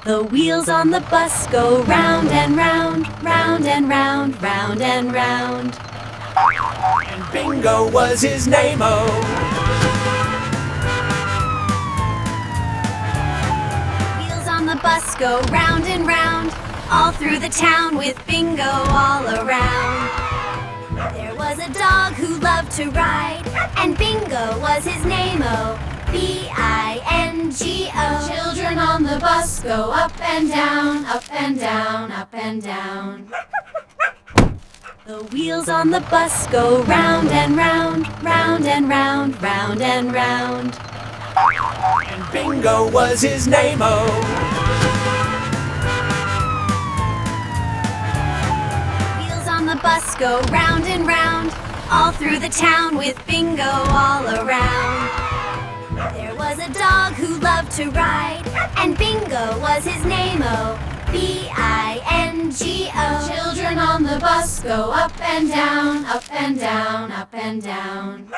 The wheels on the bus go round and round, round and round, round and round. And Bingo was his name-o. Wheels on the bus go round and round, all through the town with Bingo all around. There was a dog who loved to ride, and Bingo was his name-o. B-I-N-G-O. Children on the bus go up and down, up and down, up and down. The wheels on the bus go round and round, round and round, round and round. And Bingo was his name-o. Wheels on the bus go round and round, all through the town with Bingo all around. There was a dog who loved to ride, and Bingo was his name-o. B-I-N-G-O. Children on the bus go up and down, up and down, up and down.